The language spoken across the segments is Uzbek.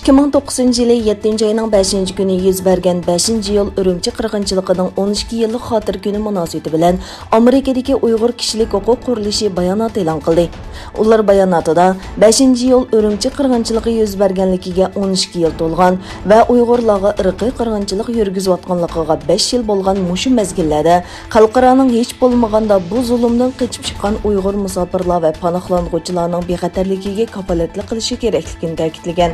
2009 yılı 7. ayının 5. günü yüz bergen 5. yıl Ürümçi qırğınçılığının 12 yıllık xatır günü münasibeti bilen Amerikadaki Uyghur kişilik hukuk quruluşu bayanat e'lon qildi. Ular bayanatida 5. yıl Ürümçi qırğınçılığı yüz bergenligiga 12 yıl to'lgan ve Uyg'urlarga irqiy qirg'inchilik yurgizayotganligiga 5 yıl bo'lgan mushu mezgillarda xalqaroning hech bo'lmaganda bu zulmdan qochib chiqqan Uyg'ur musofirlar va panohlanuvchilarning bexatarligiga kafolatlik qilishi kerakligini ta'kidlagan.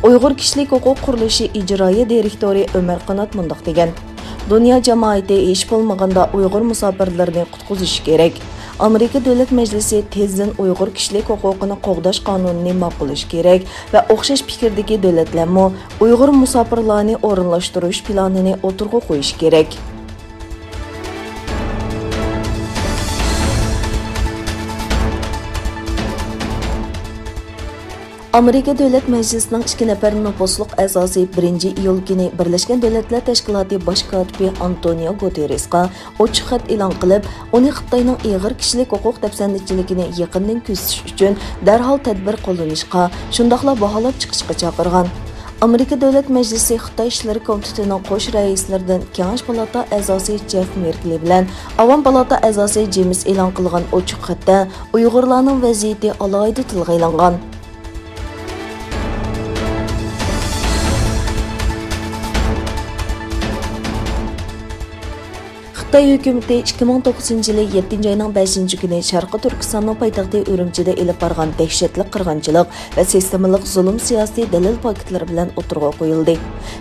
Uyghur Kişilik Hukuk Quruluşu İcraiya Direktori Ömer Qanat mundaq degan. Dünya cemaati hech bo'lmaganda Uyg'ur musofirlarini qutqizish kerak. Amerika Davlat Majlisi tezdan Uyg'ur kishilik huquqini qo'g'dash qonunini ma'qullash kerak va o'xshash fikrdagi davlatlarmi Uyg'ur musofirlarni o'rinlashtirish planini o'tirg'a qo'yish kerak. Amerika Davlat Majlisining 2 nafar nüfusluq a'zosi 1 iyul kuni Birlashgan Davlatlar Tashkiloti bosh kotibi Antonio Guterresga ochiq xat e'lon qilib, uni Xitoyning ig'ir kishilik huquq dafsandichiligini yaqindan kuzatish uchun darhol tadbir qo'llanishga, shundoqla baholab chiqishga chaqirgan. Amerika Davlat Majlisi Xitoy ishlari komitetining qo'sh raislaridan Kengash palata a'zosi Jeff Merkley bilan Avam palata a'zosi James e'lon qilgan ochiq xatda Uyg'urlarning vaziyati alohida tilga ilingan. Xitoy hukumati 2009 yılı 7. ayının 5. günü Sharqi Turkistonning poytaxti Urumchida elib borgan dahshatli qirg'inchilik va sistemalik zulm siyosiy dalil paketlari bilan o'tirg'a qo'yildi.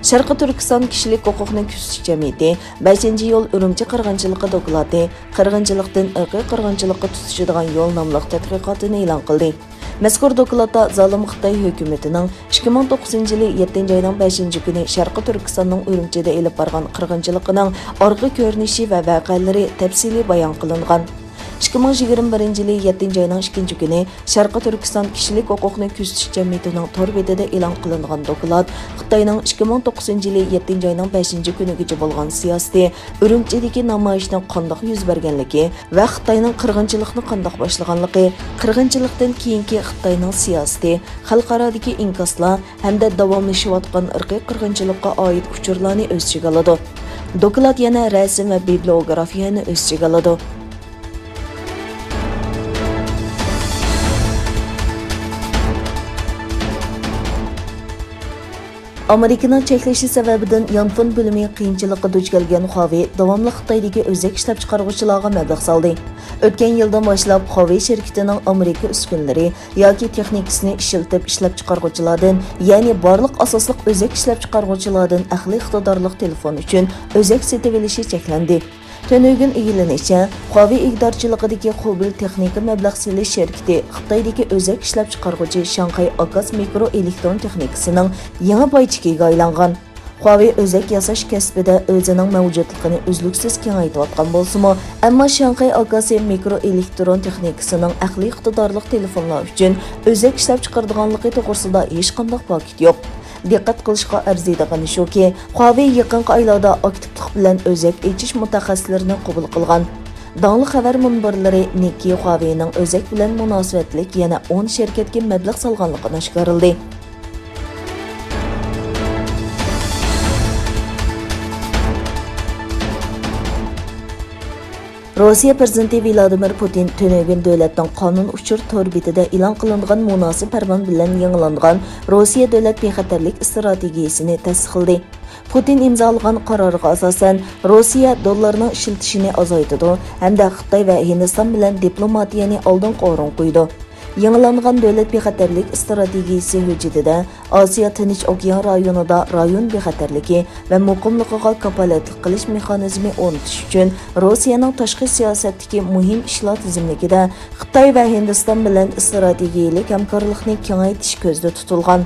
Sharqi Turkiston kishilik huquqni kuzatish jamiyati 5. yil Urumchi qirg'inchiligi doklati qirg'inchilikdan irqiy qirg'inchilikqa tutishadigan yo'l nomli tadqiqotini e'lon qildi. Mazkur dokladda zalim Xitoy hukumatining 2009 yılı 7. ayının 5. günü Sharqi Turkistonning Urumchida elib borgan qirg'inchiligining orqa ko'rinishi va vaqealari tafsili bayon qilingan. 2021 yılı 7. ayının 2. günü Sharqi Turkiston kishilik huquqni kuzatish jamiyatining tor betida e'lon qilingan doklad Xitoyning 2009 yılı 7. ayının 5. kunigacha bo'lgan siyosati, Urumchidagi namoyishning qandoq yuz berganligi va Xitoyning qirg'inchilikni qandoq boshlaganligi, qirg'inchilikdan keyingi Xitoyning siyosati, xalqarodagi inkoslar hamda davomlashayotgan irqiy qirg'inchilikqa oid uchurlarni o'z ichiga oladi. Doklad yana rasm va bibliografiyani o'z ichiga oladi. Amerikaning cheklashi sababidan yong'in bo'limi qiyinchilikqa duch kelgan Huawei davomli Xitoydagi o'zak ishlab chiqaruvchilarga mablag' soldi. O'tgan yildan boshlab Huawei shirkatining Amerika uskunalari yoki texnikasini ishlatib ishlab chiqaruvchilardan, ya'ni barliq asosliq o'zak ishlab chiqaruvchilardan ahli iqtidorli telefon uchun o'zak sotib olishi cheklandi. Tönögün egilenishicha, Huawei igdorchiligidagi Hubil texnika mablag' silish shirkati Xitoydagi o'zak ishlab chiqaruvchi Shanghai Akas Mikro Elektron Texnikasining yangi boychikiga aylangan. Huawei o'zak yasash kasbida o'zining mavjudligini uzluksiz kengaytirayotgan bo'lsa-mu, ammo Shanghai Akas Mikro Elektron Texnikasining aqliy iqtidorli telefonlar uchun o'zak ishlab chiqaradiganligi to'g'risida hech qanday paket yo'q. Diqqat qilishga arziydigan shuki, Huawei yaqinqi oylarda aktivlik bilan o'zak echish mutaxassislarini qabul qilgan. Dangli xabar munbirlari Niki Huaweining o'zak bilan munosabatlik yana 10 shirkatga mablag' solganligini oshkorildi. Rossiya prezidenti Vladimir Putin tönögün davlatning qonun uchur tor betida e'lon qilingan munosib farmon bilan yangilangan Rossiya davlat bexatarlik strategiyasini tasdiqladi. Putin imzolagan qarorga asosan Rossiya dollarning ishlatishini azaytadi hamda Xitoy va Hindiston bilan diplomatiyani oldinga o'rin qo'ydi. Yangilangan davlat bexatarlik strategiyasi hujjatida Osiyo Tinch okean rayonida rayon bexatarligi va muqimligiga kafolatlik qilish mexanizmi o'rnatish uchun Rossiyaning tashqi siyosatdagi muhim ishlar tizimligida Xitoy va Hindiston bilan strategiyalik hamkorlikni kengaytirish ko'zda tutilgan.